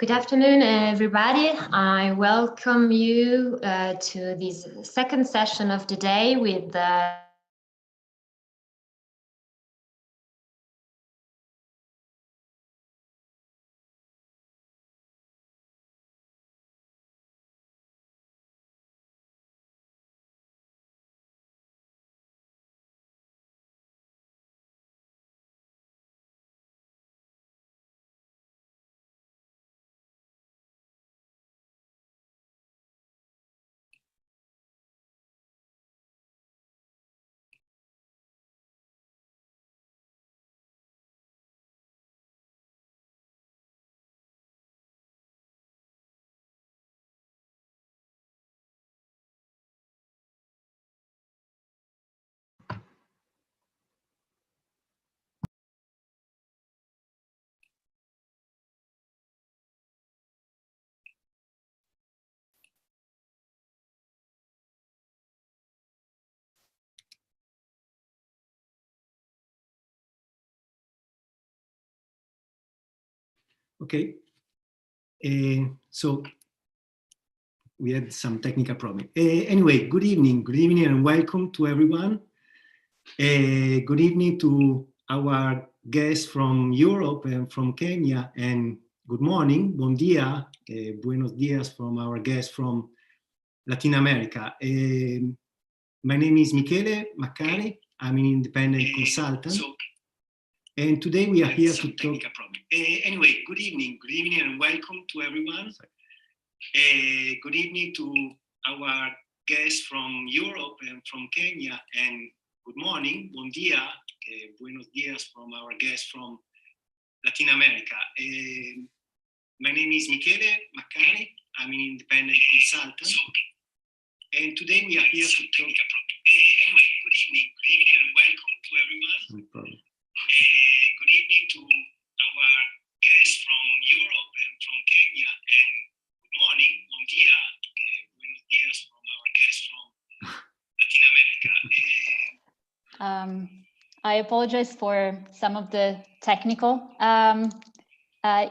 Good afternoon, everybody. I welcome you to this second session of the day with Okay, so we had some technical problem. Anyway, good evening and welcome to everyone. Good evening to our guests from Europe and from Kenya, and good morning, bon dia, buenos dias from our guests from Latin America. My name is Michele Maccari. I'm an independent consultant. And today we are here to talk. Anyway, good evening and welcome to everyone. Good evening to our guests from Europe and from Kenya, and good morning, bon dia, buenos dias from our guests from Latin America. My name is Michele Maccari. I'm an independent consultant. And today we are here to talk. Anyway, good evening and welcome to everyone. No problem. Good evening to our guests from Europe and from Kenya, and good morning, bon dia, buenos dias from our guests from Latin America. I apologize for some of the technical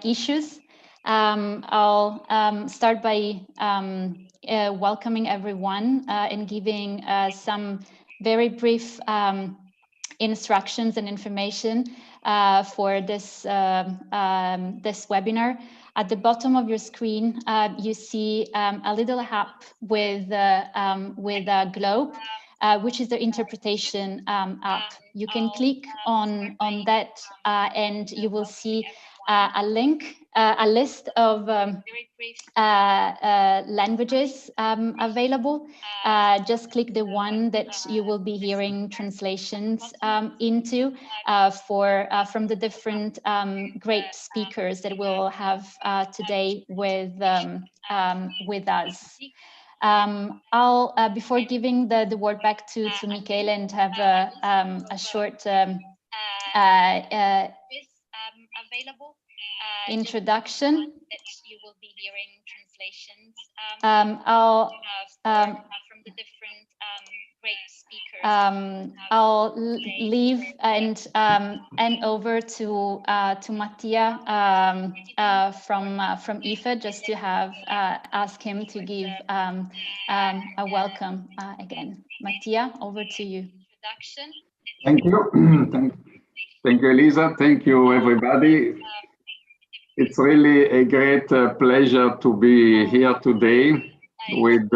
issues. I'll start by welcoming everyone and giving some very brief instructions and information for this this webinar. At the bottom of your screen, you see a little app with a globe, which is the interpretation app. You can click on that and you will see a link, a list of languages available. Just click the one that you will be hearing translations into from the different great speakers that we'll have today with us. I'll before giving the word back to Michele and have a short introduction. That you will be hearing translations. I'll from the different great speakers. I'll leave and over to Mattia from IFE, just to have ask him to give a welcome again. Mattia, over to you. Thank you. Thank you, Elisa. Thank you, everybody. It's really a great pleasure to be here today with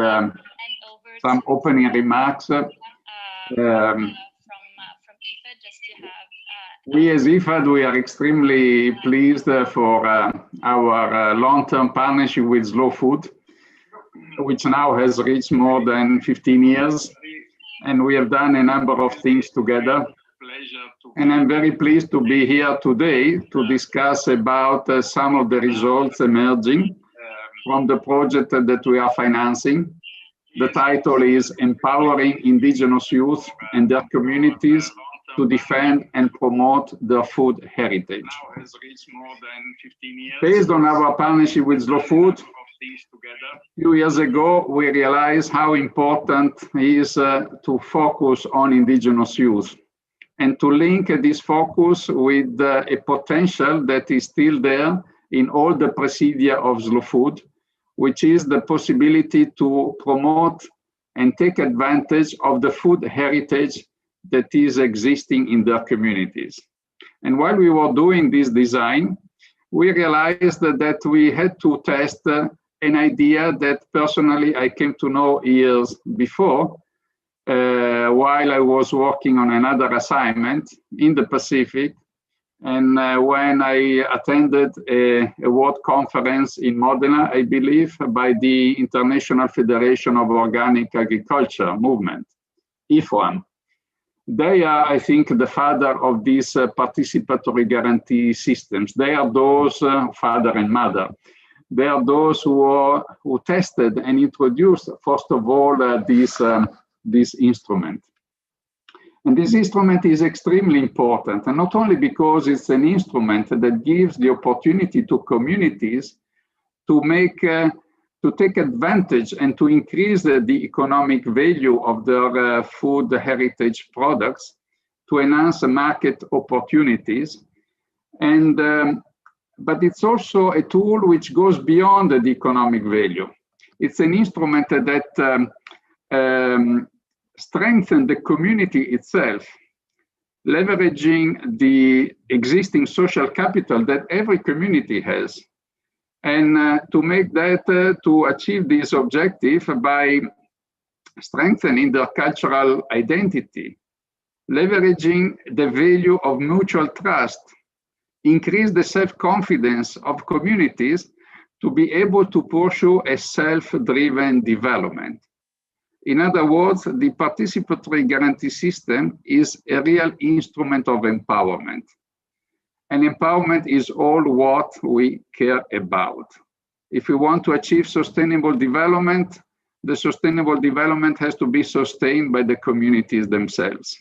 some opening remarks. We as IFAD, we are extremely pleased for our long-term partnership with Slow Food, which now has reached more than 15 years. And we have done a number of things together. And I'm very pleased to be here today to discuss about some of the results emerging from the project that we are financing. The title is Empowering Indigenous Youth and Their Communities to Defend and Promote Their Food Heritage. Based on our partnership with Slow Food, a few years ago, we realized how important it is to focus on indigenous youth and to link this focus with a potential that is still there in all the procedure of slow food, which is the possibility to promote and take advantage of the food heritage that is existing in their communities. And while we were doing this design, we realized that we had to test an idea that personally I came to know years before, while I was working on another assignment in the Pacific. And when I attended a world conference in Modena, I believe, by the International Federation of Organic Agriculture Movement, IFOAM. They are, I think, the father of these participatory guarantee systems. They are those, father and mother. They are those who tested and introduced, first of all, this instrument. And this instrument is extremely important, and not only because it's an instrument that gives the opportunity to communities to take advantage and to increase the economic value of their food heritage products, to enhance the market opportunities. And but it's also a tool which goes beyond the economic value. It's an instrument that strengthens the community itself, leveraging the existing social capital that every community has. And to make that, to achieve this objective by strengthening their cultural identity, leveraging the value of mutual trust, increase the self-confidence of communities to be able to pursue a self-driven development. In other words, the participatory guarantee system is a real instrument of empowerment. And empowerment is all what we care about. If we want to achieve sustainable development, the sustainable development has to be sustained by the communities themselves.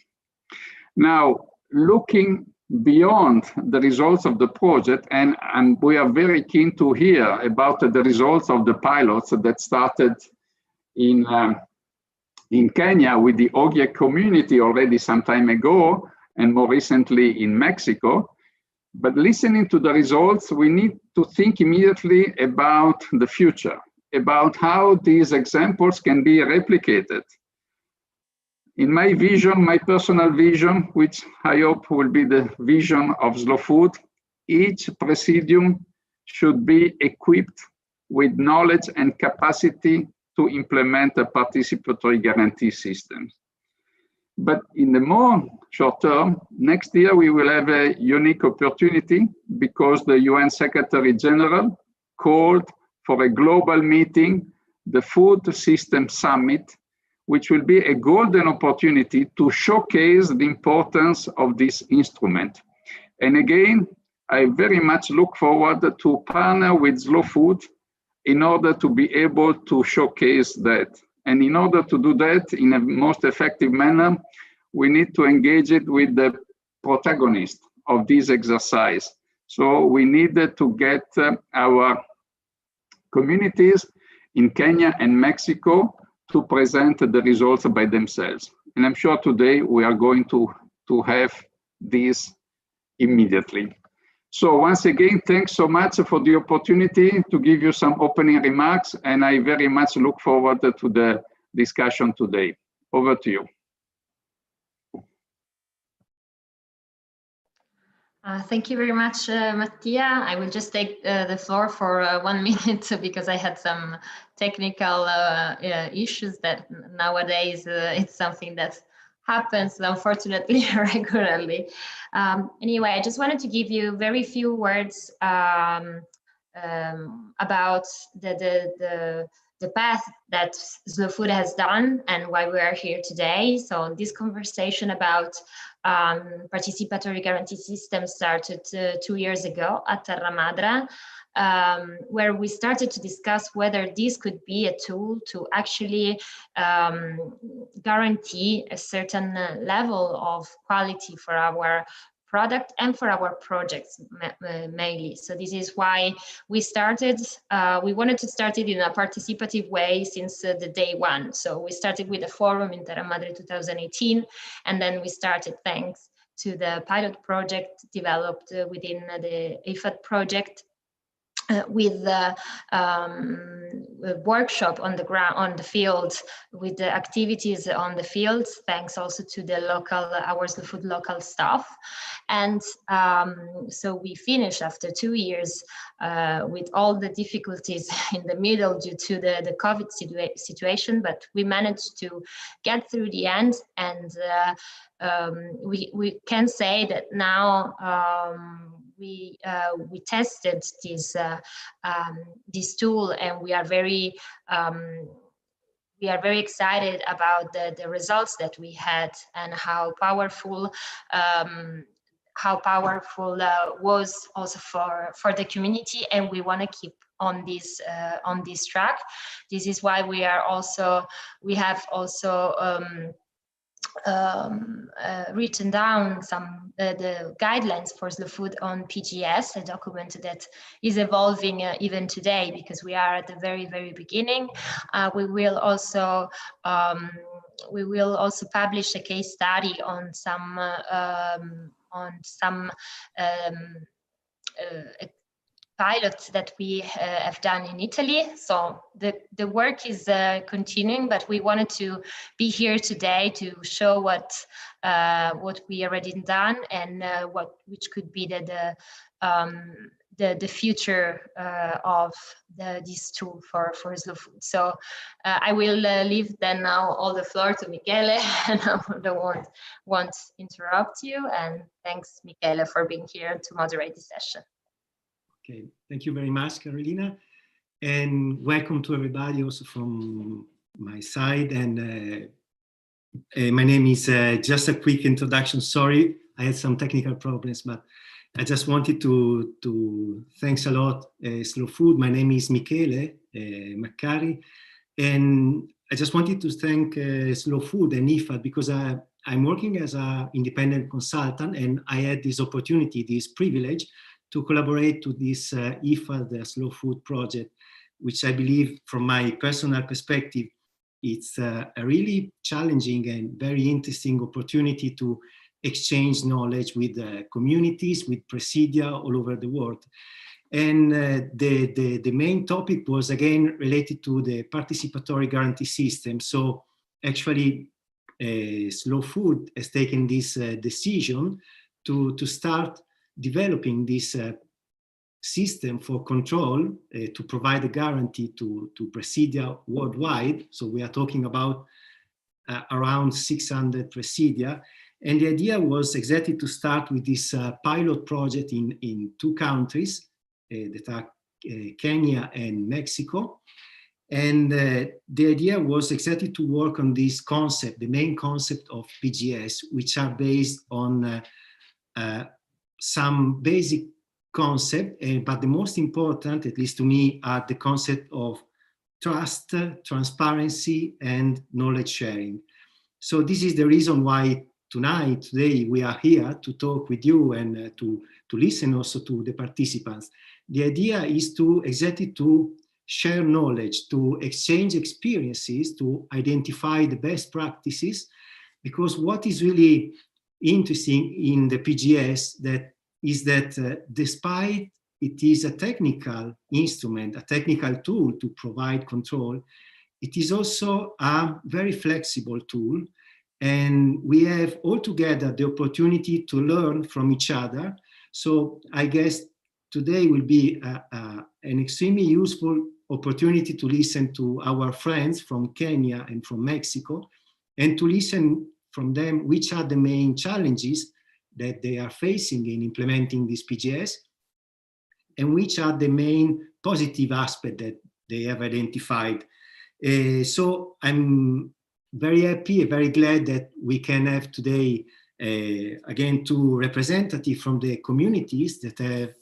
Now, looking beyond the results of the project, and we are very keen to hear about the results of the pilots that started in Kenya with the Ogie community already some time ago, and more recently in Mexico. But listening to the results, we need to think immediately about the future, about how these examples can be replicated. In my vision, my personal vision, which I hope will be the vision of Slow Food, each presidium should be equipped with knowledge and capacity to implement a participatory guarantee system. But in the more short term, next year we will have a unique opportunity because the UN Secretary General called for a global meeting, the Food System Summit, which will be a golden opportunity to showcase the importance of this instrument. And again, I very much look forward to partner with Slow Food in order to be able to showcase that. And in order to do that in a most effective manner, we need to engage it with the protagonist of this exercise. So we needed to get our communities in Kenya and Mexico to present the results by themselves. And I'm sure today we are going to have this immediately. So once again, thanks so much for the opportunity to give you some opening remarks, and I very much look forward to the discussion today. Over to you. Thank you very much, Mattia. I will just take the floor for 1 minute because I had some technical issues that nowadays it's something that happens, unfortunately, regularly. Anyway, I just wanted to give you very few words about the path that Slow Food has done and why we are here today. So this conversation about participatory guarantee systems started 2 years ago at Terra Madre, where we started to discuss whether this could be a tool to actually guarantee a certain level of quality for our product and for our projects mainly. So this is why we started, we wanted to start it in a participative way since the day one. So we started with a forum in Terra Madre 2018, and then we started thanks to the pilot project developed within the IFAD project with a workshop on the ground, on the field, with the activities on the fields, thanks also to the local, our Slow Food local staff. And so we finished after 2 years with all the difficulties in the middle due to the COVID situation, but we managed to get through the end, and we can say that now we tested this tool, and we are very excited about the results that we had, and how powerful was also for the community, and we want to keep on this track. This is why we have also written down some the guidelines for slow food on PGS, a document that is evolving even today, because we are at the very beginning. We will also publish a case study on some pilots that we have done in Italy. So the work is continuing, but we wanted to be here today to show what we already done, and which could be the future of this tool for slow food. So I will leave then now all the floor to Michele, and I don't want to interrupt you. And thanks, Michele, for being here to moderate the session. Okay, thank you very much, Carolina, and welcome to everybody also from my side. And my name is, just a quick introduction. Sorry, I had some technical problems, but I just wanted to thanks a lot, Slow Food. My name is Michele Maccari, and I just wanted to thank Slow Food and IFAD, because I'm working as an independent consultant, and I had this opportunity, this privilege, to collaborate to this IFAD, the Slow Food project, which I believe, from my personal perspective, it's a really challenging and very interesting opportunity to exchange knowledge with communities, with Presidia all over the world. And the main topic was, again, related to the participatory guarantee system. So actually, Slow Food has taken this decision to start developing this system for control to provide a guarantee to Presidia worldwide. So we are talking about around 600 Presidia. And the idea was exactly to start with this pilot project in 2 countries that are Kenya and Mexico. And the idea was exactly to work on this concept, the main concept of PGS, which are based on some basic concept, but the most important, at least to me, are the concept of trust, transparency, and knowledge sharing. So this is the reason why today, we are here to talk with you and to listen also to the participants. The idea is exactly to share knowledge, to exchange experiences, to identify the best practices, because what is really interesting in the PGS is that despite it is a technical instrument, a technical tool to provide control, it is also a very flexible tool. And we have altogether the opportunity to learn from each other. So I guess today will be an extremely useful opportunity to listen to our friends from Kenya and from Mexico, and to listen from them which are the main challenges that they are facing in implementing this PGS, and which are the main positive aspects that they have identified. So I'm very happy, very glad that we can have today, again, 2 representatives from the communities that are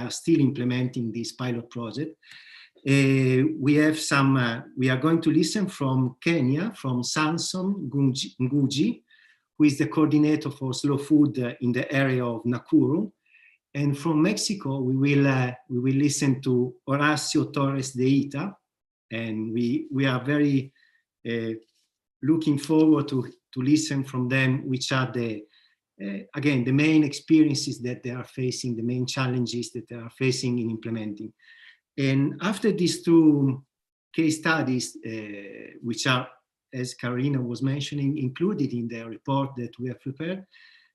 still implementing this pilot project. We are going to listen from Kenya, from Samson Ngugi, who is the coordinator for Slow Food in the area of Nakuru. And from Mexico, we will listen to Horacio Torres de Ita, and we are very looking forward to listen from them, which are the again, the main experiences that they are facing, the main challenges that they are facing in implementing. And after these two case studies, which are, as Carolina was mentioning, included in the report that we have prepared,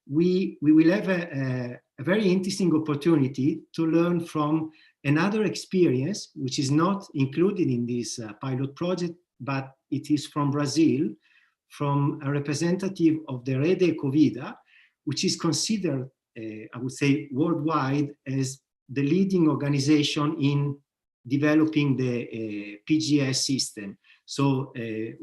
we will have a very interesting opportunity to learn from another experience, which is not included in this pilot project, but it is from Brazil, from a representative of the Rede Ecovida, which is considered, I would say, worldwide as the leading organization in developing the PGS system. So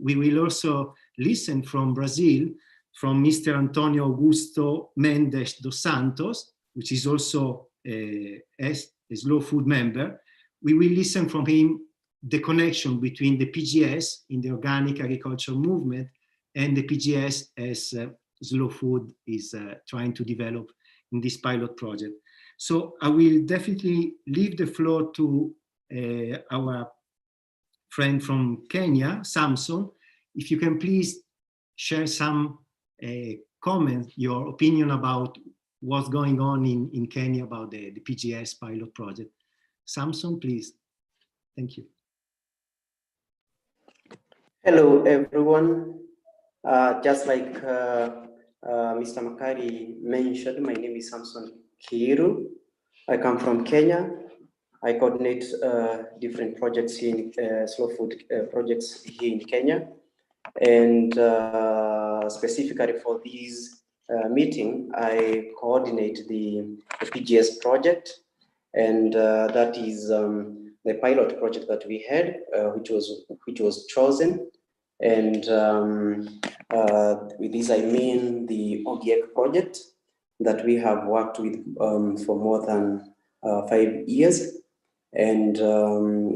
we will also listen from Brazil, from Mr. Antonio Augusto Mendes dos Santos, which is also a Slow Food member. We will listen from him the connection between the PGS in the organic agriculture movement and the PGS as Slow Food is trying to develop in this pilot project. So I will definitely leave the floor to our friend from Kenya, Samson. If you can please share some comment, your opinion about what's going on in Kenya about the PGS pilot project. Samson, please. Thank you. Hello, everyone. Just like Mr. Makari mentioned, my name is Samson Kiiru. I come from Kenya. I coordinate different projects in slow food projects here in Kenya. And specifically for this meeting, I coordinate the PGS project. And that is the pilot project that we had, which was chosen. And with this, I mean the OGIEC project that we have worked with for more than 5 years. And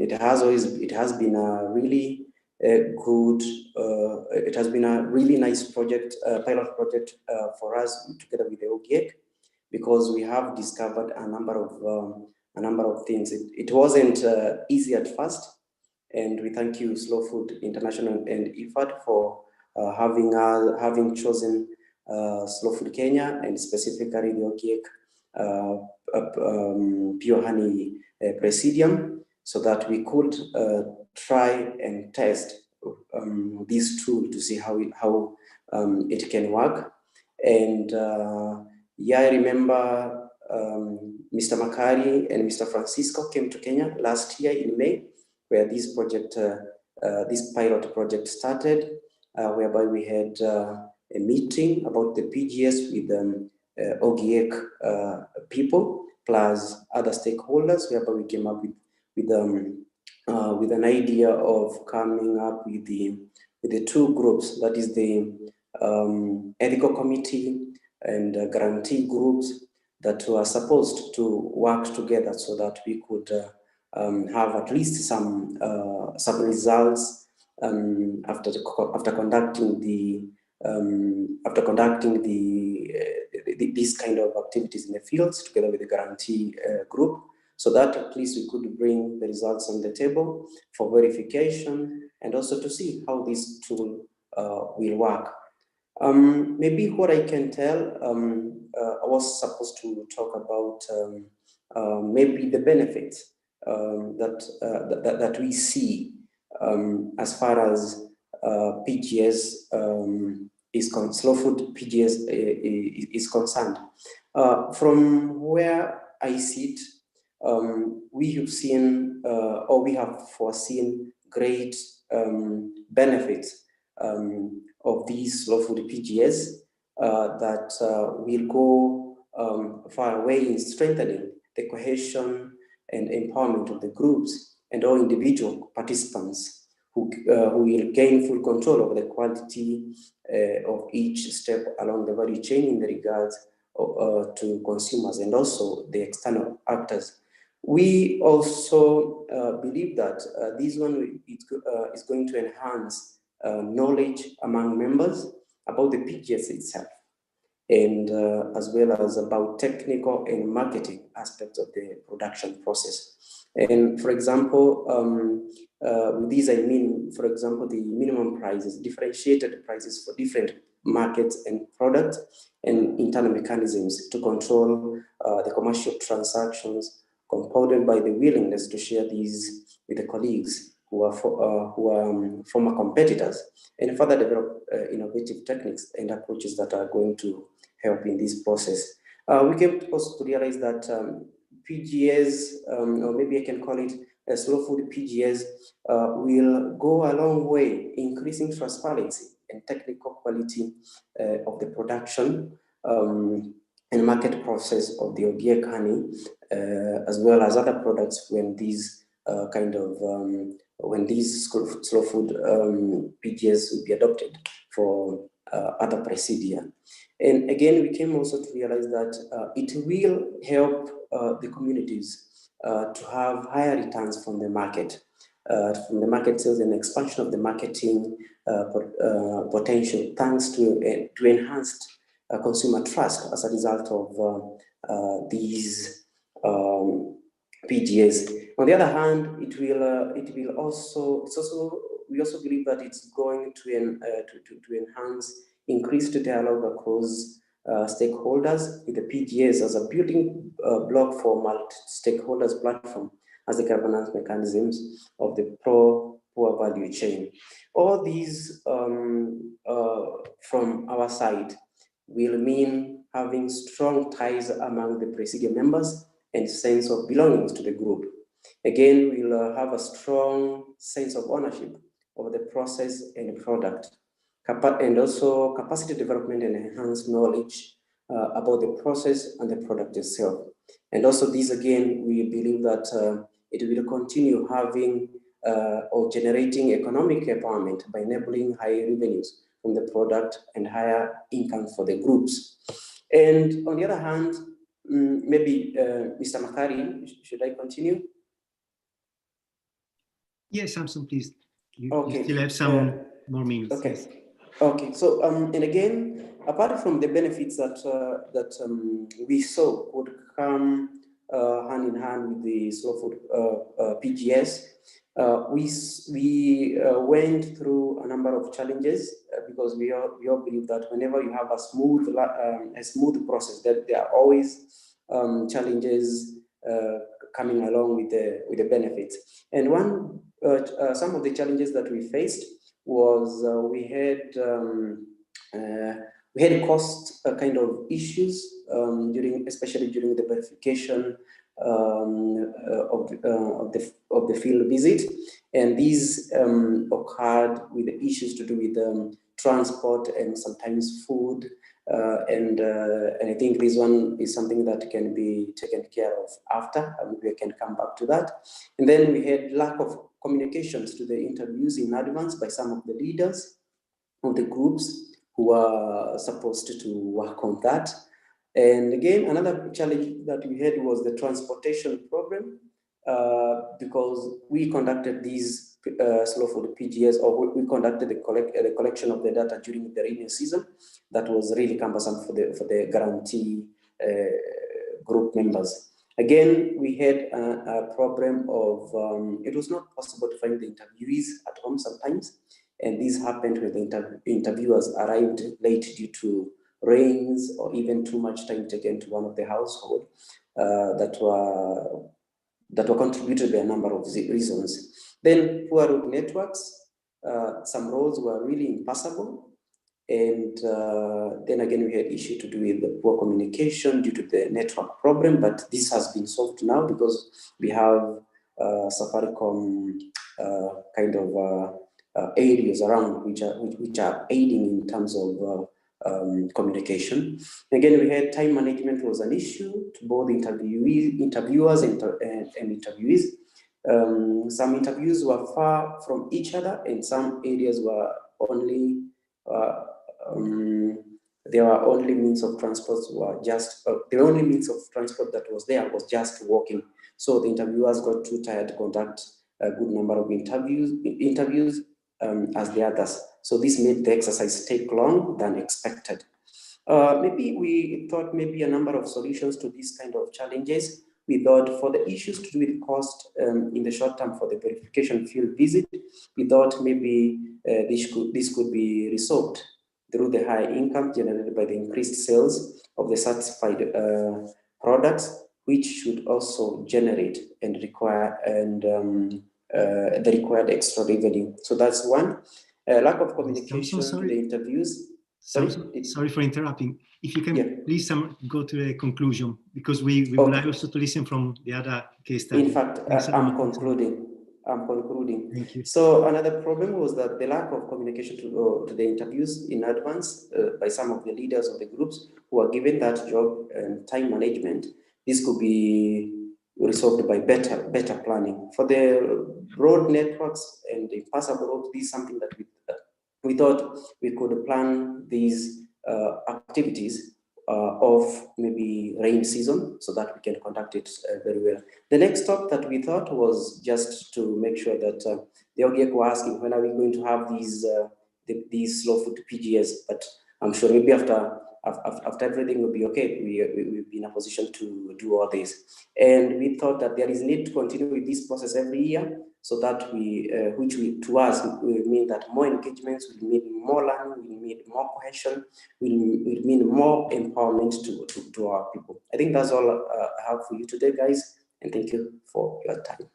it has been a really good, it has been a really nice project, pilot project for us together with the OGIEC, because we have discovered a number of things. It wasn't easy at first, and we thank you, Slow Food International and IFAD, for having chosen Slow Food Kenya, and specifically the OGIEC Pure Honey Presidium, so that we could try and test this tool to see how it can work. And yeah, I remember Mr. Makari and Mr. Francisco came to Kenya last year in May, where this project, this pilot project started, whereby we had a meeting about the PGS with OGIEC people plus other stakeholders, whereby we came up with an idea of coming up with the two groups, that is the ethical committee and guarantee groups that were supposed to work together so that we could have at least some results after conducting these kind of activities in the fields together with the guarantee group, so that at least we could bring the results on the table for verification and also to see how this tool will work. Maybe what I can tell, I was supposed to talk about maybe the benefits that we see as far as PGS Slow Food PGS is concerned. From where I sit, we have seen or we have foreseen great benefits of these slow food PGS that will go far away in strengthening the cohesion and empowerment of the groups and all individual participants who will gain full control over the quality of each step along the value chain in regards to consumers and also the external actors. We also believe that this one is going to enhance knowledge among members about the PGS itself, and as well as about technical and marketing aspects of the production process. And for example, with these I mean, for example, the minimum prices, differentiated prices for different markets and products, and internal mechanisms to control the commercial transactions, compounded by the willingness to share these with the colleagues who are former competitors, and further develop innovative techniques and approaches that are going to help in this process. We came also to realize that PGS, or maybe I can call it slow food PGS, will go a long way increasing transparency and technical quality of the production and market process of the organic honey, as well as other products when these when these slow food PGS will be adopted for other procedure. And again, we came also to realize that it will help the communities to have higher returns from the market sales and expansion of the marketing potential, thanks to enhanced consumer trust as a result of these PGS. On the other hand, we also believe that it's going to enhance increased dialogue across stakeholders, with the PGS as a building block for multi-stakeholders platform as the governance mechanisms of the pro-poor value chain. All these from our side will mean having strong ties among the Presidio members and sense of belonging to the group. Again, we'll have a strong sense of ownership of the process and product, and also capacity development and enhanced knowledge about the process and the product itself. And also these, again, we believe that it will continue having or generating economic empowerment by enabling higher revenues from the product and higher income for the groups. And on the other hand, maybe Mr. Makari, should I continue? Yes, Samson, please. You Okay. still have some more minutes. Okay. Yes. Okay. So and again, apart from the benefits that we saw would come hand in hand with the slow food PGS, we went through a number of challenges because we all believe that whenever you have a smooth process, that there are always challenges coming along with the benefits. And some of the challenges that we faced was we had cost kind of issues especially during the verification of the field visit, and these occurred with the issues to do with transport and sometimes food, and I think this one is something that can be taken care of after, and we can come back to that. And then we had lack of communications to the interviews in advance by some of the leaders of the groups who are supposed to work on that. And again, another challenge that we had was the transportation problem, because we conducted these slow food PGS, or we conducted the collection of the data during the rainy season. That was really cumbersome for the guarantee group members. Again, we had a problem of it was not possible to find the interviewees at home sometimes, and this happened when the interviewers arrived late due to rains or even too much time taken to one of the household that were contributed by a number of reasons. Then poor road networks, some roads were really impassable, and then again we had issue to do with the poor communication due to the network problem, but this has been solved now because we have Safaricom kind of areas around which are aiding in terms of communication. Again, we had time management was an issue to both interviewers and interviewees. Some interviews were far from each other, and some areas were only there were only means of transport were just the only means of transport that was there was just walking. So the interviewers got too tired to conduct a good number of interviews as the others. So this made the exercise take long than expected. Maybe we thought maybe a number of solutions to these kind of challenges. We thought for the issues to do with cost in the short term for the verification field visit, we thought maybe this could be resolved through the high income generated by the increased sales of the certified products, which should also generate and require the required extra revenue. So that's one. Lack of communication to the interviews. Sorry for interrupting. If you can please go to the conclusion, because we would like also to listen from the other case study. In fact, I'm concluding. Thank you. So another problem was that the lack of communication to the interviews in advance by some of the leaders of the groups who are given that job and time management. This could be resolved by better planning. For the broad networks and the passable roads, this is something that we thought we could plan these activities of maybe rain season, so that we can conduct it very well. The next stop that we thought was just to make sure that the OGEC were asking, when are we going to have these slow food PGS? But I'm sure maybe after everything will be okay, we'll be in a position to do all this. And we thought that there is need to continue with this process every year, so that to us will mean that more engagements will mean more learning, will mean more cohesion, will mean more empowerment to our people. I think that's all I have for you today, guys, and thank you for your time.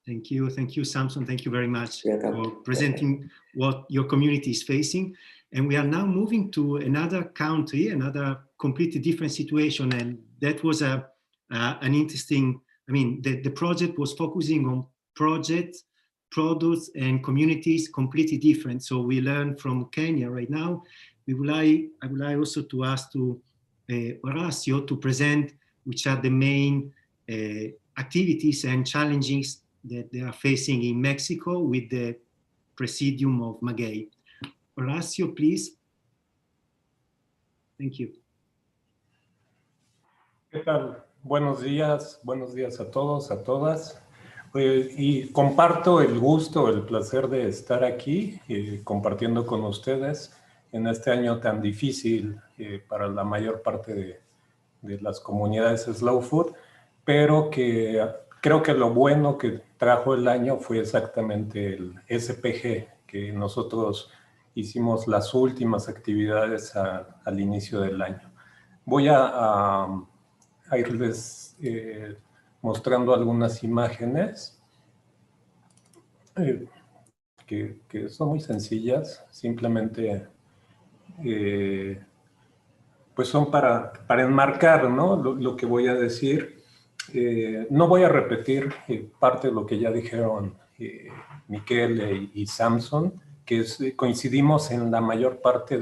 Thank you, Samson. Thank you very much for presenting what your community is facing. And we are now moving to another country, another completely different situation. And that was an interesting, the project was focusing on projects, products, and communities completely different. So we learned from Kenya right now. I would like also to ask Horacio to present which are the main activities and challenges that they are facing in Mexico with the Presidium of Maguey. Horacio, please. Thank you. ¿Qué tal? Buenos días a todos, a todas. Y comparto el gusto, el placer de estar aquí compartiendo con ustedes en este año tan difícil para la mayor parte de las comunidades Slow Food, pero que creo que lo bueno que trajo el año fue exactamente el SPG, que nosotros hicimos las últimas actividades al inicio del año. Voy a irles mostrando algunas imágenes que son muy sencillas, simplemente pues son para enmarcar, ¿no? lo que voy a decir. No voy a repetir parte de lo que ya dijeron Miquel y Samson, que coincidimos en la mayor parte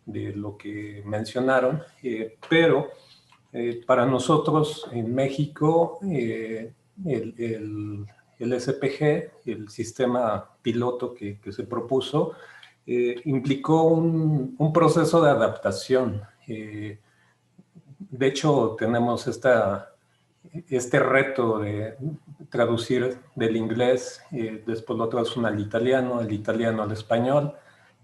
de lo que mencionaron, pero para nosotros en México el SPG, el sistema piloto que se propuso, implicó un proceso de adaptación. De hecho, tenemos este reto de traducir del inglés, después lo traducen al italiano al español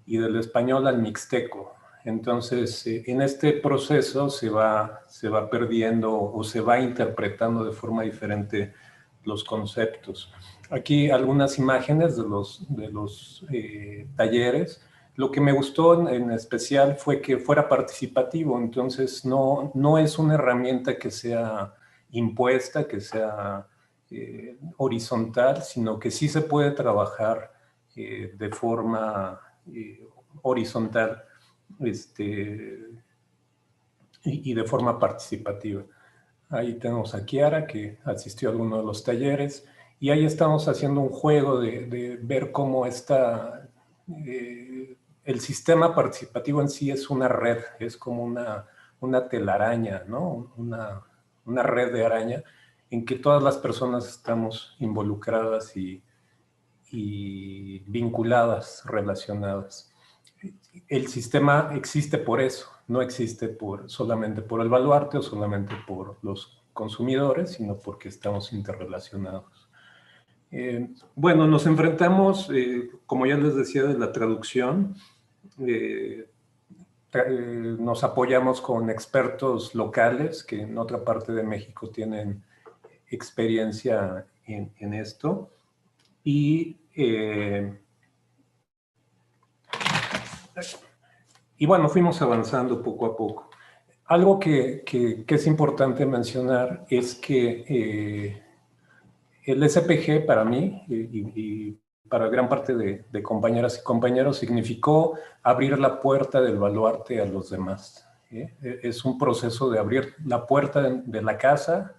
y del español al mixteco. Entonces, en este proceso se va perdiendo o se va interpretando de forma diferente los conceptos. Aquí algunas imágenes de los talleres. Lo que me gustó en especial fue que fuera participativo, entonces no es una herramienta que sea impuesta, que sea horizontal, sino que sí se puede trabajar de forma horizontal y de forma participativa. Ahí tenemos a Kiara, que asistió a alguno de los talleres, y ahí estamos haciendo un juego de ver cómo está el sistema participativo en sí es una red, es como una telaraña, ¿no? Una red de araña en que todas las personas estamos involucradas y vinculadas, relacionadas. El sistema existe por eso, no existe solamente por el baluarte o solamente por los consumidores, sino porque estamos interrelacionados. Bueno, nos enfrentamos, como ya les decía, de la traducción. Nos apoyamos con expertos locales que en otra parte de México tienen experiencia en esto. Y Y bueno, fuimos avanzando poco a poco. Algo que es importante mencionar es que el SPG para mí y para gran parte de compañeras y compañeros significó abrir la puerta del baluarte a los demás. Es un proceso de abrir la puerta de la casa,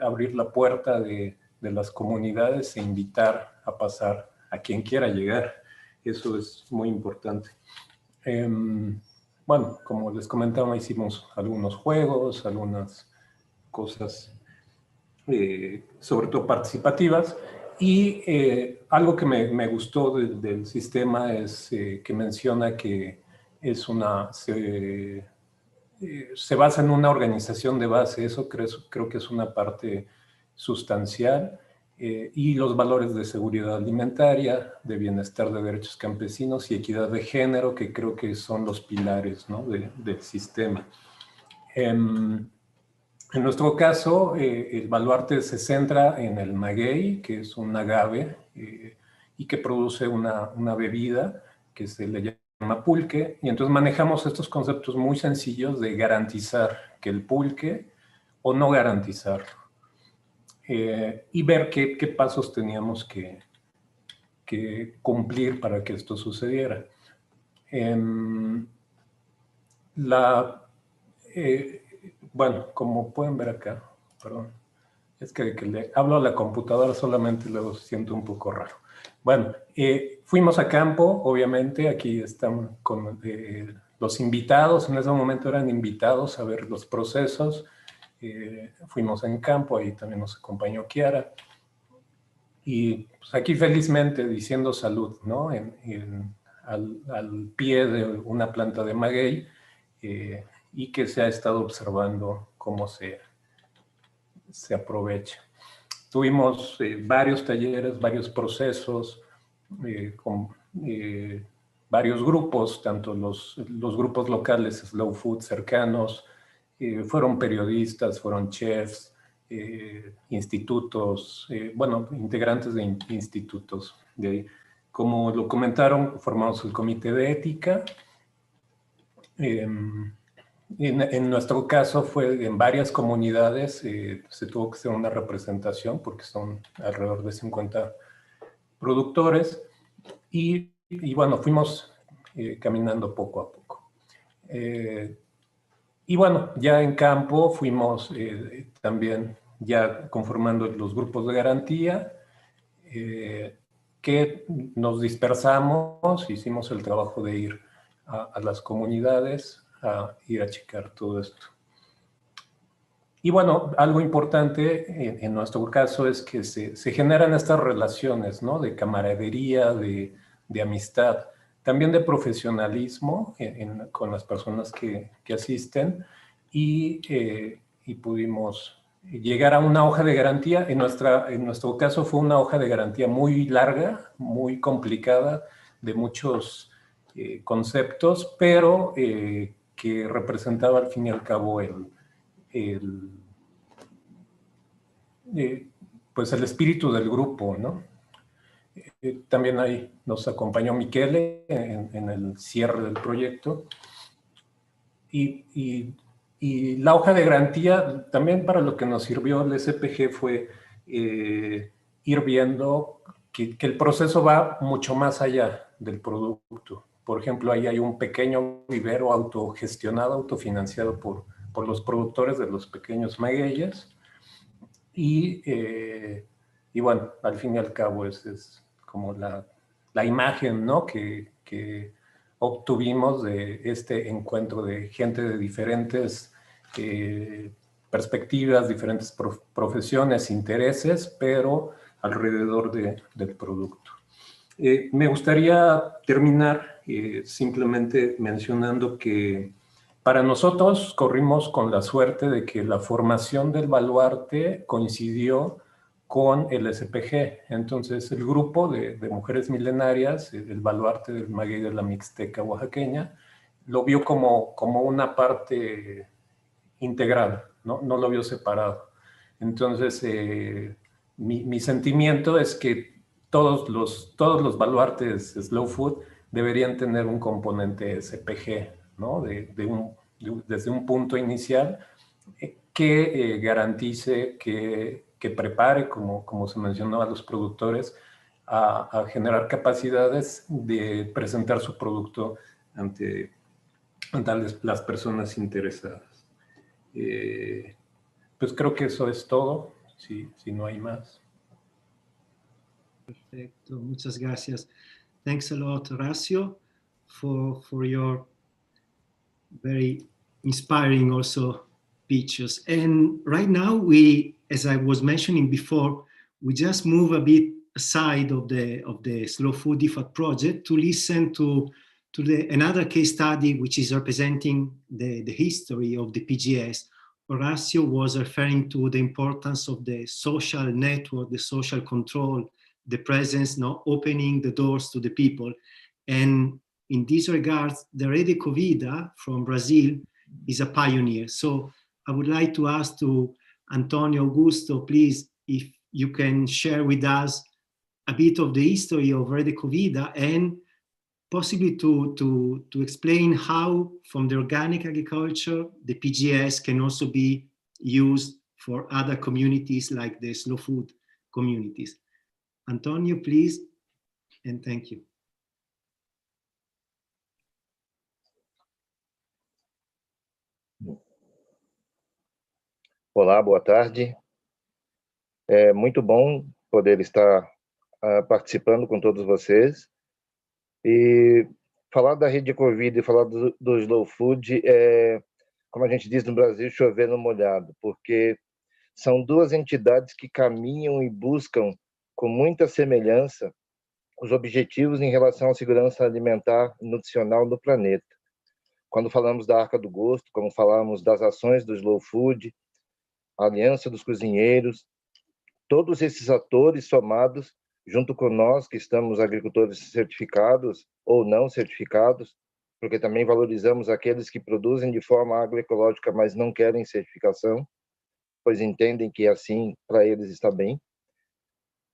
abrir la puerta de las comunidades e invitar a pasar a quien quiera llegar. Eso es muy importante. Bueno, como les comentaba, hicimos algunos juegos, algunas cosas sobre todo participativas, y algo que me gustó del sistema es que menciona que es se basa en una organización de base. Eso creo que es una parte sustancial, y los valores de seguridad alimentaria, de bienestar de derechos campesinos y equidad de género, que creo que son los pilares, ¿no?, del sistema. En nuestro caso, el baluarte se centra en el maguey, que es un agave y que produce una bebida que se le llama pulque, y entonces manejamos estos conceptos muy sencillos de garantizar que el pulque o no garantizarlo, y ver qué pasos teníamos que cumplir para que esto sucediera. Bueno, como pueden ver acá, perdón, es que le hablo a la computadora solamente y luego siento un poco raro. Bueno, fuimos a campo, obviamente. Aquí están con los invitados. En ese momento eran invitados a ver los procesos. Fuimos en campo, ahí también nos acompañó Kiara. Y pues aquí felizmente diciendo salud, ¿no? Al pie de una planta de maguey, y que se ha estado observando cómo se aprovecha. Tuvimos varios talleres, varios procesos, con varios grupos, tanto los grupos locales, slow food, cercanos, fueron periodistas, fueron chefs, institutos, bueno, integrantes de institutos. Como lo comentaron, formamos el comité de ética. En nuestro caso fue en varias comunidades, se tuvo que hacer una representación porque son alrededor de 50 productores, y bueno, fuimos caminando poco a poco. Y bueno, ya en campo fuimos también ya conformando los grupos de garantía, que nos dispersamos, hicimos el trabajo de ir a las comunidades, a ir a checar todo esto. Y bueno, algo importante en nuestro caso es que se generan estas relaciones, ¿no?, de camaradería, de amistad, también de profesionalismo con las personas que asisten, y pudimos llegar a una hoja de garantía. En nuestro caso fue una hoja de garantía muy larga, muy complicada, de muchos conceptos, pero que representaba al fin y al cabo pues el espíritu del grupo, ¿no? También ahí nos acompañó Michele en el cierre del proyecto. Y la hoja de garantía, también para lo que nos sirvió el SPG fue ir viendo que el proceso va mucho más allá del producto. Por ejemplo, ahí hay un pequeño vivero autogestionado, autofinanciado por los productores de los pequeños magueyes. Y bueno, al fin y al cabo es como la imagen, ¿no?, que obtuvimos de este encuentro de gente de diferentes perspectivas, diferentes profesiones, intereses, pero alrededor del producto. Me gustaría terminar simplemente mencionando que para nosotros corrimos con la suerte de que la formación del baluarte coincidió con el SPG. Entonces, el grupo de mujeres milenarias, el baluarte del maguey de la Mixteca oaxaqueña, lo vio como una parte integral, ¿no? No lo vio separado. Entonces, mi sentimiento es que todos los baluartes slow food deberían tener un componente SPG, ¿no? Desde un punto inicial que garantice, que prepare, como se mencionó, a los productores a generar capacidades de presentar su producto ante las personas interesadas. Pues creo que eso es todo, si no hay más. Perfecto, muchas gracias. Thanks a lot, Horacio, for your very inspiring also pictures. And right now we, as I was mentioning before, we just move a bit aside of the Slow Food IFAD project to listen to another case study which is representing the history of the PGS. Horacio was referring to the importance of the social network, the social control, the presence, now opening the doors to the people. And in this regard, the Rede Covida from Brazil is a pioneer. So I would like to ask to Antonio Augusto, please, if you can share with us a bit of the history of Rede Covida and possibly to explain how from the organic agriculture, the PGS can also be used for other communities like the slow food communities. Antonio, please, and thank you. Olá, boa tarde. É muito bom poder estar participando com todos vocês. E falar da rede Covid e falar do slow food é, como a gente diz no Brasil, chover no molhado, porque são duas entidades que caminham e buscam com muita semelhança os objetivos em relação à segurança alimentar e nutricional do planeta. Quando falamos da Arca do Gosto, como falamos das ações do slow food, a Aliança dos Cozinheiros, todos esses atores somados, junto com nós que estamos agricultores certificados ou não certificados, porque também valorizamos aqueles que produzem de forma agroecológica, mas não querem certificação, pois entendem que assim para eles está bem.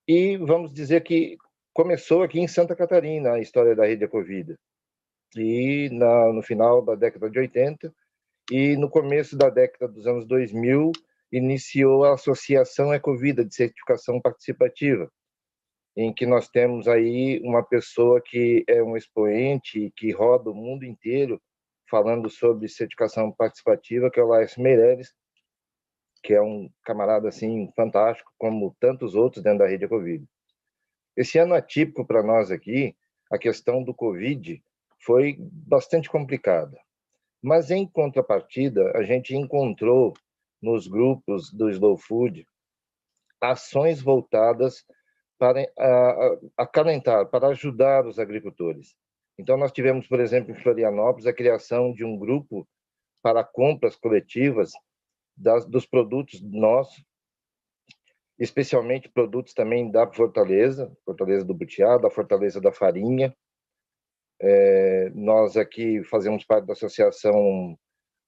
E vamos dizer que começou aqui em Santa Catarina a história da Rede Ecovida, e no final da década de 80 e no começo da década dos anos 2000, iniciou a Associação Ecovida de Certificação Participativa, em que nós temos aí uma pessoa que é um expoente, que roda o mundo inteiro falando sobre certificação participativa, que é o Laércio Meireles, que é um camarada assim fantástico, como tantos outros dentro da rede Ecovida. Esse ano atípico para nós aqui, a questão do Covid foi bastante complicada, mas em contrapartida a gente encontrou nos grupos do Slow Food ações voltadas para acalentar, para ajudar os agricultores. Então nós tivemos, por exemplo, em Florianópolis, a criação de um grupo para compras coletivas dos produtos nossos, especialmente produtos também da Fortaleza do Butiá, da Fortaleza da Farinha. Nós aqui fazemos parte da Associação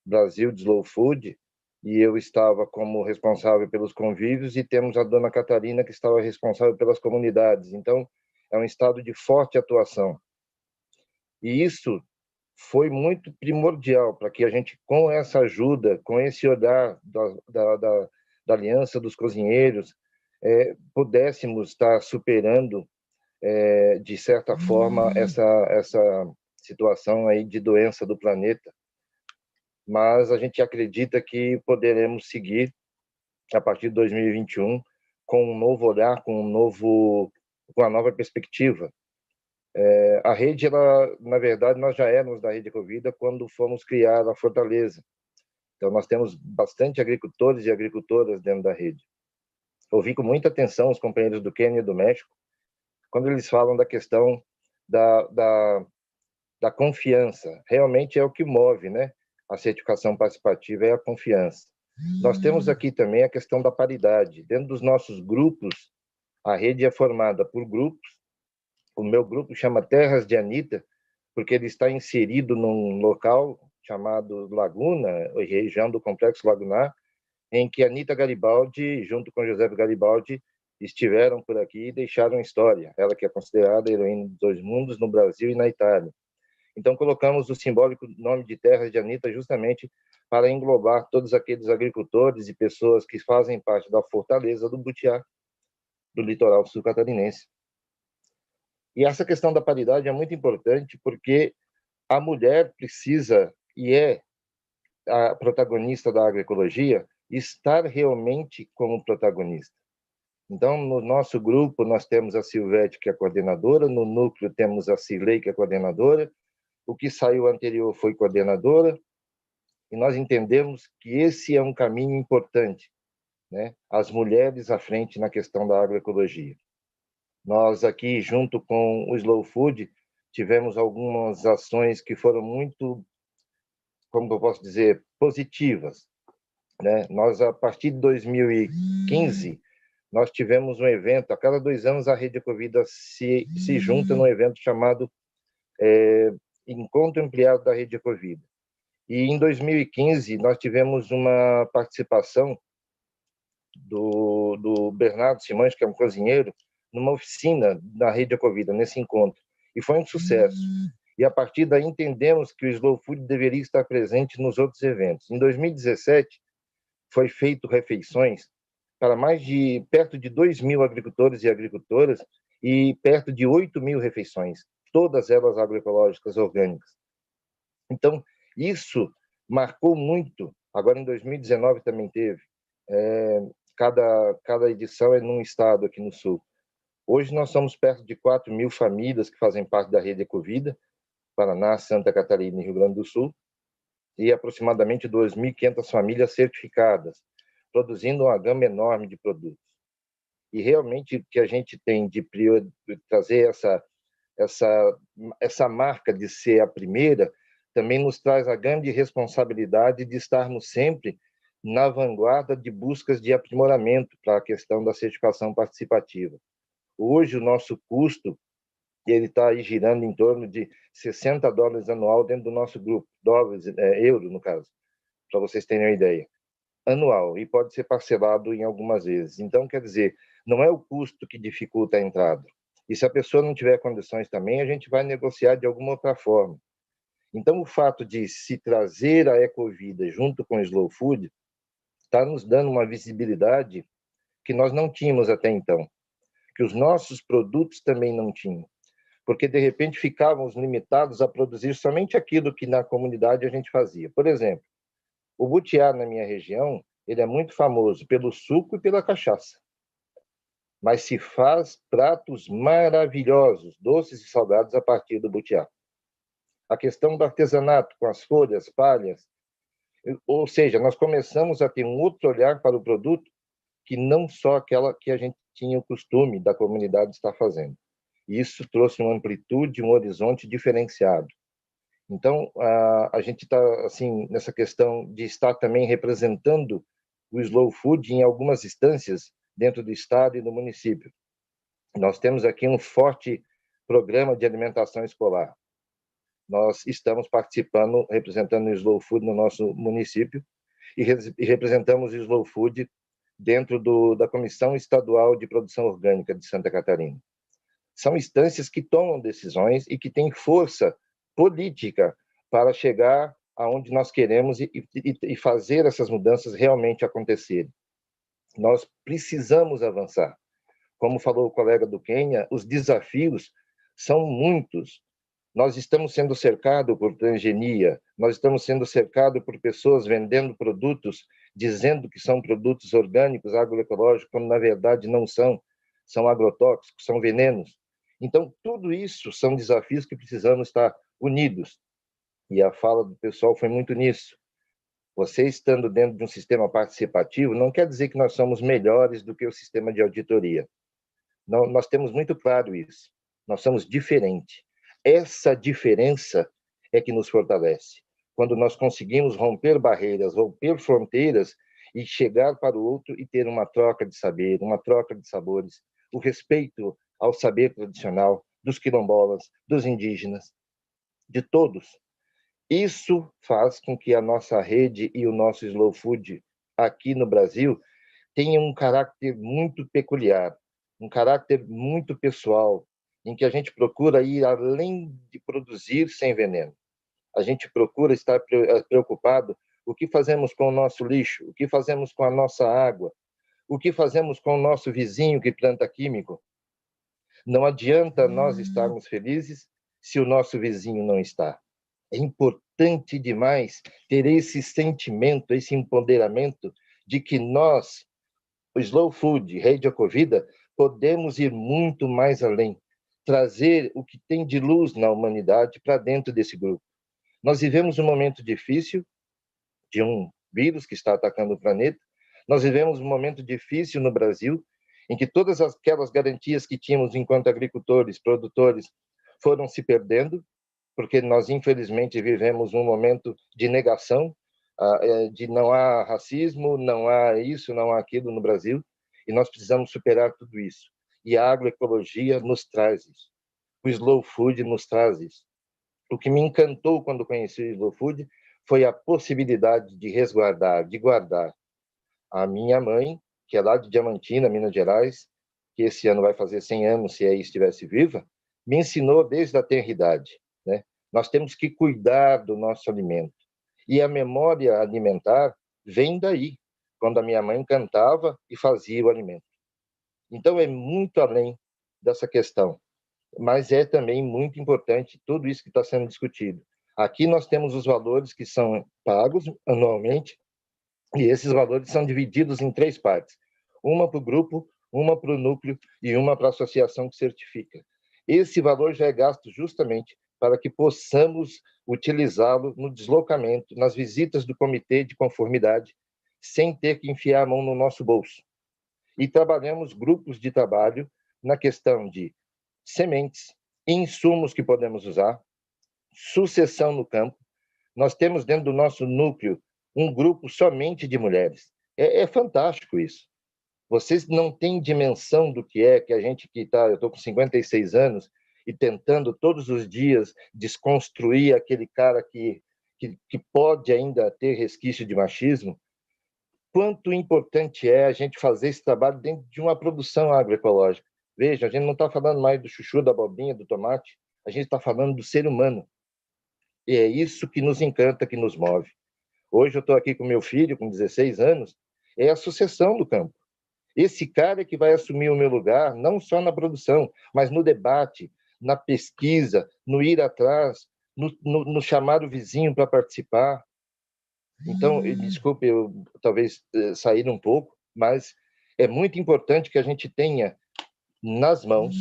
Brasil de Slow Food, e eu estava como responsável pelos convívios, e temos a dona Catarina, que estava responsável pelas comunidades. Então, é um estado de forte atuação. E isso foi muito primordial para que a gente, com essa ajuda, com esse olhar da Aliança dos Cozinheiros, pudéssemos estar superando, de certa forma, essa situação aí de doença do planeta. Mas a gente acredita que poderemos seguir a partir de 2021 com um novo olhar, com uma nova perspectiva. A rede, na verdade, nós já éramos da Rede Ecovida quando fomos criar a Fortaleza. Então, nós temos bastante agricultores e agricultoras dentro da rede. Ouvi com muita atenção os companheiros do Quênia e do México, quando eles falam da questão da confiança. Realmente é o que move, né? A certificação participativa é a confiança. Nós temos aqui também a questão da paridade. Dentro dos nossos grupos, a rede é formada por grupos. O meu grupo chama Terras de Anitta, porque ele está inserido num local chamado Laguna, região do Complexo Lagunar, em que Anitta Garibaldi, junto com José Garibaldi, estiveram por aqui e deixaram história. Ela que é considerada a heroína dos dois mundos no Brasil e na Itália. Então, colocamos o simbólico nome de Terras de Anitta justamente para englobar todos aqueles agricultores e pessoas que fazem parte da fortaleza do Butiá, do litoral sul catarinense. E essa questão da paridade é muito importante porque a mulher precisa, e é a protagonista da agroecologia, estar realmente como protagonista. Então, no nosso grupo, nós temos a Silvete, que é a coordenadora, no núcleo temos a Cirlei, que é a coordenadora, o que saiu anterior foi coordenadora, e nós entendemos que esse é um caminho importante, né? As mulheres à frente na questão da agroecologia. Nós aqui, junto com o Slow Food, tivemos algumas ações que foram muito, como eu posso dizer, positivas, né? Nós, a partir de 2015, nós tivemos um evento, a cada 2 anos a Rede Ecovida se junta num evento chamado Encontro Ampliado da Rede Ecovida. E em 2015 nós tivemos uma participação do Bernardo Simões, que é um cozinheiro, numa oficina da Rede Ecovida, nesse encontro. E foi um sucesso. E a partir daí entendemos que o Slow Food deveria estar presente nos outros eventos. Em 2017 foi feito refeições para perto de 2.000 agricultores e agricultoras e perto de 8.000 refeições, todas elas agroecológicas orgânicas. Então, isso marcou muito. Agora, em 2019 também teve. Cada edição é num estado aqui no Sul. Hoje nós somos perto de 4.000 famílias que fazem parte da Rede Ecovida, Paraná, Santa Catarina e Rio Grande do Sul, e aproximadamente 2.500 famílias certificadas, produzindo uma gama enorme de produtos. E realmente o que a gente tem de trazer essa marca de ser a primeira também nos traz a grande responsabilidade de estarmos sempre na vanguarda de buscas de aprimoramento para a questão da certificação participativa. Hoje, o nosso custo ele está aí girando em torno de $60 anual dentro do nosso grupo, euro, no caso, para vocês terem uma ideia, anual, e pode ser parcelado em algumas vezes. Então, quer dizer, não é o custo que dificulta a entrada. E se a pessoa não tiver condições também, a gente vai negociar de alguma outra forma. Então, o fato de se trazer a Ecovida junto com o Slow Food está nos dando uma visibilidade que nós não tínhamos até então, que os nossos produtos também não tinham, porque, de repente, ficávamos limitados a produzir somente aquilo que na comunidade a gente fazia. Por exemplo, o Butiá, na minha região, ele é muito famoso pelo suco e pela cachaça, mas se faz pratos maravilhosos, doces e salgados a partir do Butiá. A questão do artesanato, com as folhas, palhas, ou seja, nós começamos a ter um outro olhar para o produto que não só aquela que a gente tinha o costume da comunidade estar fazendo. Isso trouxe uma amplitude, um horizonte diferenciado. Então, a gente está assim nessa questão de estar também representando o Slow Food em algumas instâncias dentro do estado e do município. Nós temos aqui um forte programa de alimentação escolar. Nós estamos participando, representando o Slow Food no nosso município e representamos o Slow Food dentro da Comissão Estadual de Produção Orgânica de Santa Catarina. São instâncias que tomam decisões e que têm força política para chegar aonde nós queremos e fazer essas mudanças realmente acontecerem. Nós precisamos avançar. Como falou o colega do Quênia, os desafios são muitos. Nós estamos sendo cercados por transgenia, nós estamos sendo cercados por pessoas vendendo produtos, dizendo que são produtos orgânicos, agroecológicos, quando na verdade não são, são agrotóxicos, são venenos. Então, tudo isso são desafios que precisamos estar unidos. E a fala do pessoal foi muito nisso. Você estando dentro de um sistema participativo não quer dizer que nós somos melhores do que o sistema de auditoria. Não, nós temos muito claro isso. Nós somos diferentes. Essa diferença é que nos fortalece. Quando nós conseguimos romper barreiras, romper fronteiras e chegar para o outro e ter uma troca de saber, uma troca de sabores, o respeito ao saber tradicional dos quilombolas, dos indígenas, de todos. Isso faz com que a nossa rede e o nosso Slow Food aqui no Brasil tenham um caráter muito peculiar. um caráter muito pessoal, em que a gente procura ir além de produzir sem veneno. A gente procura estar preocupado o que fazemos com o nosso lixo, o que fazemos com a nossa água, o que fazemos com o nosso vizinho que planta químico. Não adianta nós estarmos felizes se o nosso vizinho não está. É importante demais ter esse sentimento, esse empoderamento de que nós, o Slow Food, Rede Ecovida, podemos ir muito mais além, trazer o que tem de luz na humanidade para dentro desse grupo. Nós vivemos um momento difícil de um vírus que está atacando o planeta. Nós vivemos um momento difícil no Brasil, em que todas aquelas garantias que tínhamos enquanto agricultores, produtores, foram se perdendo, porque nós, infelizmente, vivemos um momento de negação, de não há racismo, não há isso, não há aquilo no Brasil, e nós precisamos superar tudo isso. E a agroecologia nos traz isso. O Slow Food nos traz isso. O que me encantou quando conheci o Slow Food foi a possibilidade de resguardar, de guardar. A minha mãe, que é lá de Diamantina, Minas Gerais, que esse ano vai fazer 100 anos, se aí estivesse viva, me ensinou desde a tenridade, né? Nós temos que cuidar do nosso alimento. E a memória alimentar vem daí, quando a minha mãe cantava e fazia o alimento. Então, é muito além dessa questão, mas é também muito importante tudo isso que está sendo discutido. Aqui nós temos os valores que são pagos anualmente, e esses valores são divididos em 3 partes. Uma para o grupo, uma para o núcleo e uma para a associação que certifica. Esse valor já é gasto justamente para que possamos utilizá-lo no deslocamento, nas visitas do comitê de conformidade, sem ter que enfiar a mão no nosso bolso. E trabalhamos grupos de trabalho na questão de sementes, insumos que podemos usar, sucessão no campo. Nós temos dentro do nosso núcleo um grupo somente de mulheres. É fantástico isso. Vocês não têm dimensão do que é que a gente que está... Eu estou com 56 anos e tentando todos os dias desconstruir aquele cara que pode ainda ter resquício de machismo. Quanto importante é a gente fazer esse trabalho dentro de uma produção agroecológica. Veja, a gente não está falando mais do chuchu, da abobrinha, do tomate, a gente está falando do ser humano. E é isso que nos encanta, que nos move. Hoje eu estou aqui com meu filho, com 16 anos, é a sucessão do campo. Esse cara que vai assumir o meu lugar, não só na produção, mas no debate, na pesquisa, no ir atrás, no chamar o vizinho para participar. Então, desculpe, eu talvez sair um pouco, mas é muito importante que a gente tenha nas mãos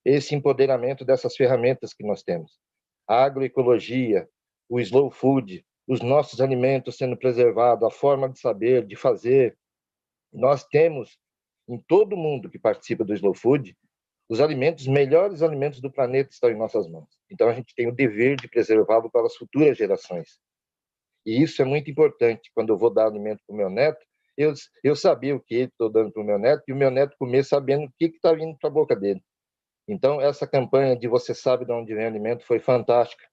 esse empoderamento dessas ferramentas que nós temos. A agroecologia, o slow food, os nossos alimentos sendo preservados, a forma de saber, de fazer. Nós temos, em todo mundo que participa do slow food, os melhores alimentos do planeta estão em nossas mãos. Então, a gente tem o dever de preservá-lo para as futuras gerações. E isso é muito importante. Quando eu vou dar alimento para o meu neto, eu sabia o que estou dando para o meu neto, e o meu neto comer sabendo o que está vindo para a boca dele. Então, essa campanha de Você Sabe de Onde Vem o Alimento foi fantástica.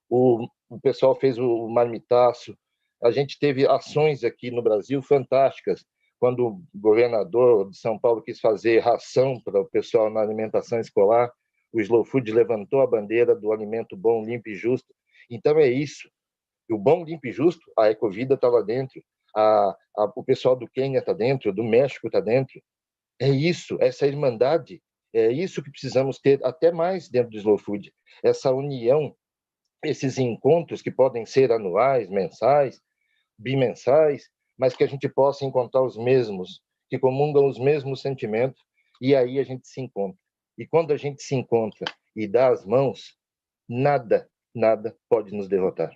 O pessoal fez o marmitaço. A gente teve ações aqui no Brasil fantásticas. Quando o governador de São Paulo quis fazer ração para o pessoal na alimentação escolar, o Slow Food levantou a bandeira do alimento bom, limpo e justo. Então, é isso. O bom, limpo e justo, a Ecovida está lá dentro, o pessoal do Quênia está dentro, do México está dentro. É isso, essa irmandade, é isso que precisamos ter até mais dentro do Slow Food. Essa união, esses encontros que podem ser anuais, mensais, bimensais, mas que a gente possa encontrar os mesmos, que comungam os mesmos sentimentos, e aí a gente se encontra. E quando a gente se encontra e dá as mãos, nada pode nos derrotar.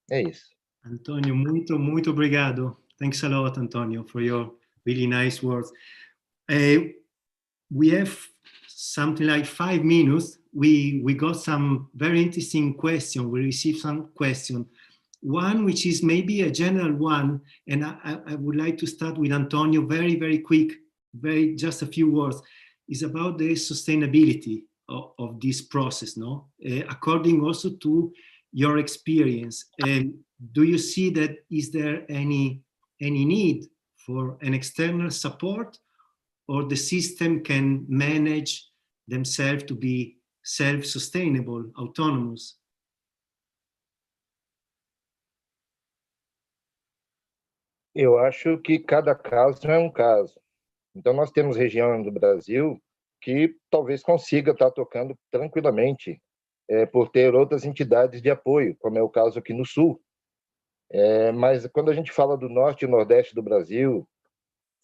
É isso. Antonio, muito obrigado. Thanks a lot, Antonio, for your really nice words. We have something like 5 minutes. We got some very interesting questions. We received some questions. One which is maybe a general one, and I would like to start with Antonio, very, very quick, just a few words, is about the sustainability of this process, no? According also to your experience, do you see that is there any need for an external support, or the system can manage themselves to be self-sustainable, autonomous? Eu acho que cada caso é um caso. Então, nós temos região do Brasil que talvez consiga estar tocando tranquilamente, por ter outras entidades de apoio, como é o caso aqui no Sul. Mas quando a gente fala do Norte e Nordeste do Brasil,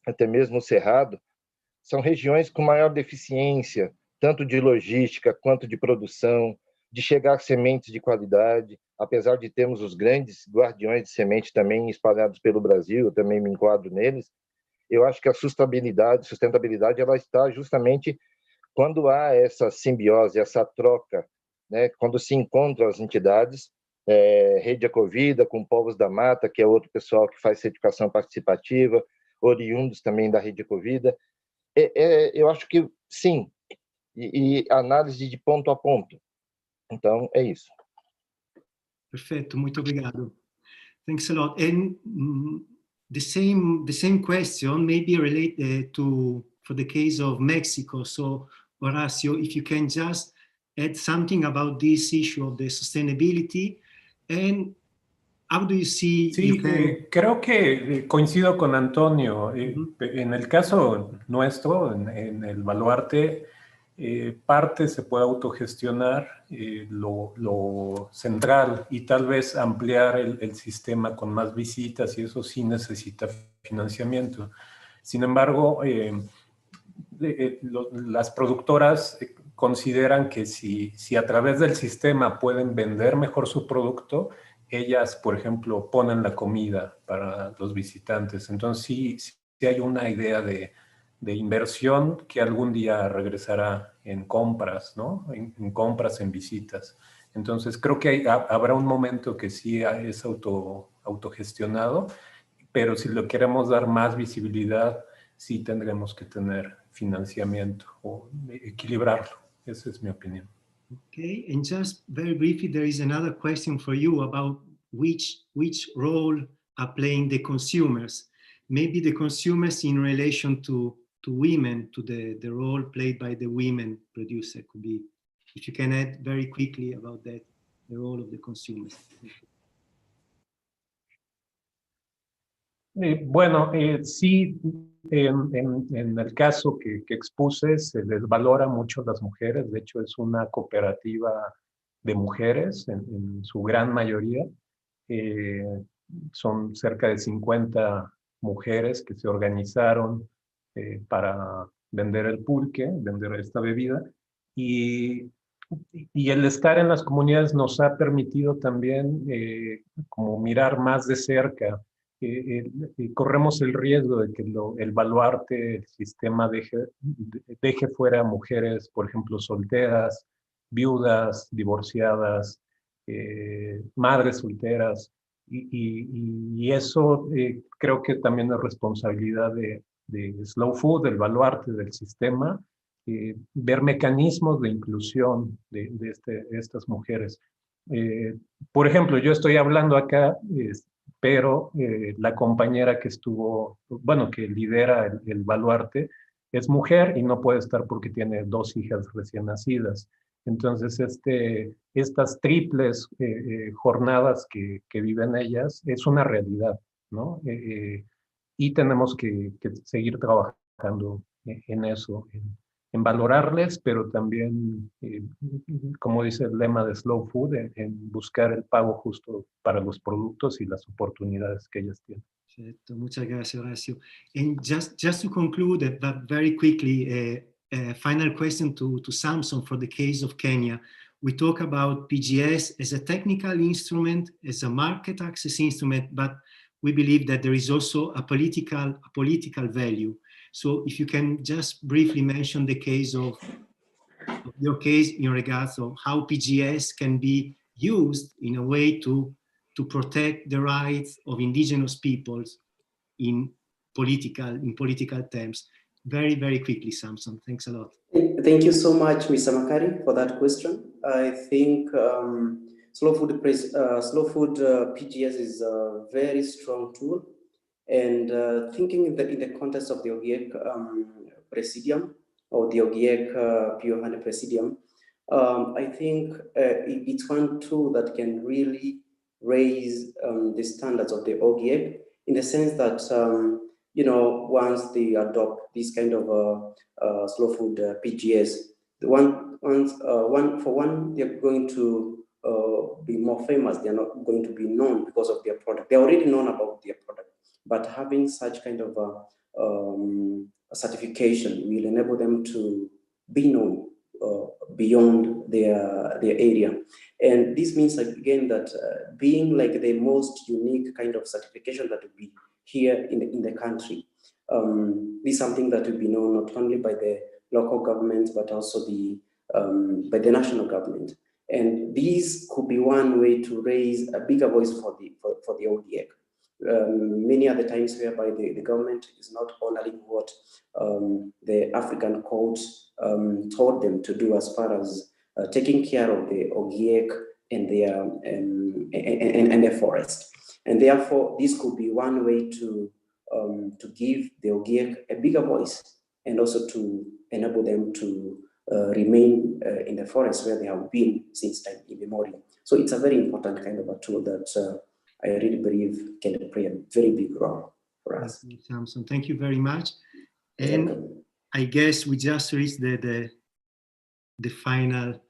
até mesmo o Cerrado, são regiões com maior deficiência, tanto de logística quanto de produção, de chegar sementes de qualidade, apesar de termos os grandes guardiões de semente também espalhados pelo Brasil, eu também me enquadro neles. Eu acho que a sustentabilidade, ela está justamente quando há essa simbiose, essa troca, né? Quando se encontram as entidades, Rede Ecovida com Povos da Mata, que é outro pessoal que faz certificação participativa, oriundos também da Rede Ecovida. Eu acho que sim, e análise de ponto a ponto. Então, é isso. Perfetto, muito obrigado. Thanks a lot. And the same question may be related for the case of Mexico. So, Horacio, if you can just add something about this issue of the sustainability, and how do you see? Sí, creo que coincido con Antonio. En el caso nuestro, en el Baluarte, parte se puede autogestionar lo central y tal vez ampliar el sistema con más visitas, y eso sí necesita financiamiento. Sin embargo, las productoras consideran que si a través del sistema pueden vender mejor su producto, ellas, por ejemplo, ponen la comida para los visitantes. Entonces sí hay una idea de inversión que algún día regresará en compras, ¿no? En compras, en visitas. Entonces creo que habrá un momento que sí es autogestionado, pero si lo queremos dar más visibilidad, sí tendremos que tener financiamiento o equilibrarlo. Esa es mi opinión. Okay, and just very briefly, there is another question for you about which role are playing the consumers. Maybe the consumers in relation to women, to the role played by the women producer could be, if you can add very quickly about that, the role of the consumers. Bueno, sí, en el caso que expuse, se les valora mucho las mujeres. De hecho, es una cooperativa de mujeres en su gran mayoría. Son cerca de 50 mujeres que se organizaron para vender el pulque, vender esta bebida. Y el estar en las comunidades nos ha permitido también como mirar más de cerca. Corremos el riesgo de que el Baluarte, el sistema deje fuera mujeres, por ejemplo, solteras, viudas, divorciadas, madres solteras, y eso creo que también es responsabilidad de Slow Food, del Baluarte, del sistema, ver mecanismos de inclusión de estas mujeres. Por ejemplo, yo estoy hablando acá, pero la compañera que que lidera el Baluarte es mujer y no puede estar porque tiene 2 hijas recién nacidas. Entonces, estas triples jornadas que viven ellas es una realidad, ¿no? Y tenemos que seguir trabajando en eso, en valorarles, pero también, como dice el lema de Slow Food, en buscar el pago justo para los productos y las oportunidades que ellas tienen. Certo, muchas gracias, Horacio. And just to conclude, but very quickly, final question to Samson for the case of Kenya. We talk about PGS as a technical instrument, as a market access instrument, but we believe that there is also a political value. So if you can just briefly mention the case of your case in regards of how PGS can be used in a way to protect the rights of indigenous peoples in political terms. Very, very quickly, Samson. Thanks a lot. Thank you so much, Mr. Makari, for that question. I think Slow Food PGS is a very strong tool, And thinking in the context of the OGIEC Presidium, or the OGIEC Pure Honey Presidium, I think it's one tool that can really raise the standards of the OGIEC, in the sense that, you know, once they adopt this kind of slow food PGS, they're going to be more famous. They're not going to be known because of their product. They're already known about their product, but having such kind of a certification will enable them to be known beyond their area. And this means, again, that being like the most unique kind of certification that will be here in the country, this is something that will be known not only by the local government, but also by the national government. And this could be one way to raise a bigger voice for the OGIEC. Many other times whereby the government is not honoring what the African courts told them to do, as far as taking care of the OGIEC and their forest. And therefore, this could be one way to give the OGIEC a bigger voice, and also to enable them to remain in the forest where they have been since time immemorial. So it's a very important kind of a tool that I really believe can play a very big role for us. Thank you, Samson. Thank you very much. And I guess we just reached the final.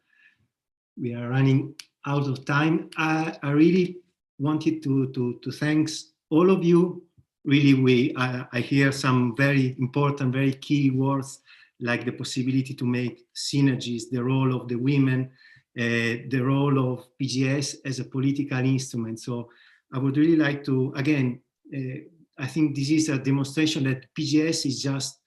We are running out of time. I really wanted to thank all of you. Really, I hear some very important, very key words, like the possibility to make synergies, the role of the women, the role of PGS as a political instrument. So I would really like to, again, I think this is a demonstration that PGS is just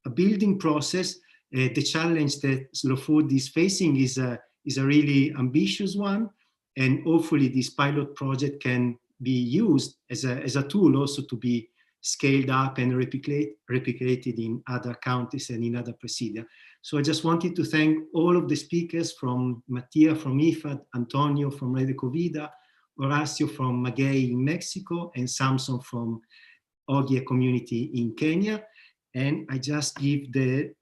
a building process. The challenge that slow food is facing is a really ambitious one. And hopefully this pilot project can be used as a tool also to be scaled up and replicated in other countries and in other presidia. So I just wanted to thank all of the speakers, from Mattia from IFAD, Antonio from Rede Covida, Horacio from Maguey in Mexico, and Samson from OGIEC community in Kenya. And I just give the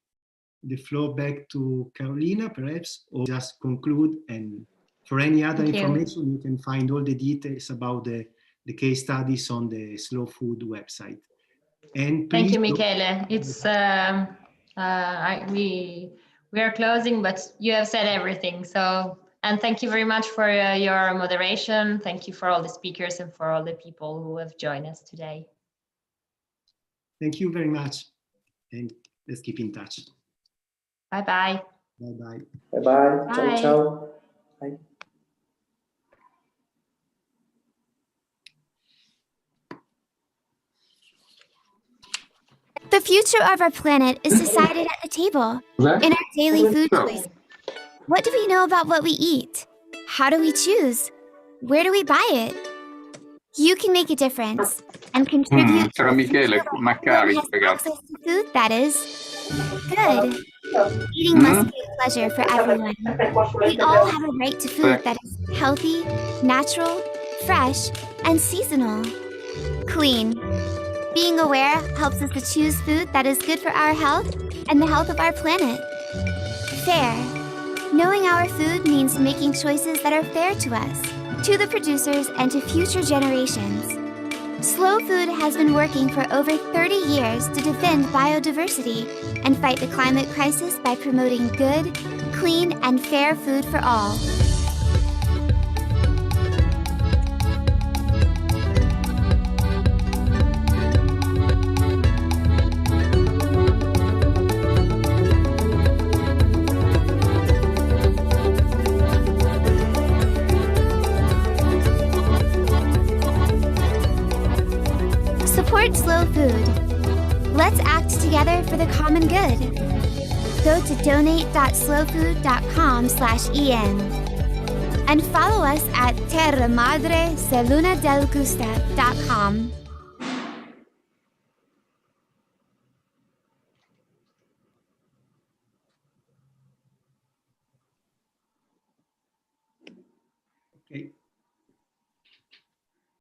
floor back to Carolina, perhaps, or just conclude. And for any other information, you can find all the details about the case studies on the Slow Food website. And thank you, Michele. It's we are closing, but you have said everything. So, and thank you very much for your moderation. Thank you for all the speakers and for all the people who have joined us today. Thank you very much, and let's keep in touch. Bye-bye. Bye-bye. Bye-bye. Ciao, ciao. Bye. The future of our planet is decided at the table, in our daily food choices. What do we know about what we eat? How do we choose? Where do we buy it? You can make a difference and contribute to Michele, Maccari, access to food that is good. Eating must be a pleasure for everyone. We all have a right to food that is healthy, natural, fresh, and seasonal. Clean. Being aware helps us to choose food that is good for our health and the health of our planet. Fair. Knowing our food means making choices that are fair to us, to the producers, and to future generations. Slow Food has been working for over 30 years to defend biodiversity and fight the climate crisis by promoting good, clean, and fair food for all. Support Slow Food. Let's act together for the common good. Go to donate.slowfood.com/en and follow us at terramadreselunadelgusta.com. Okay.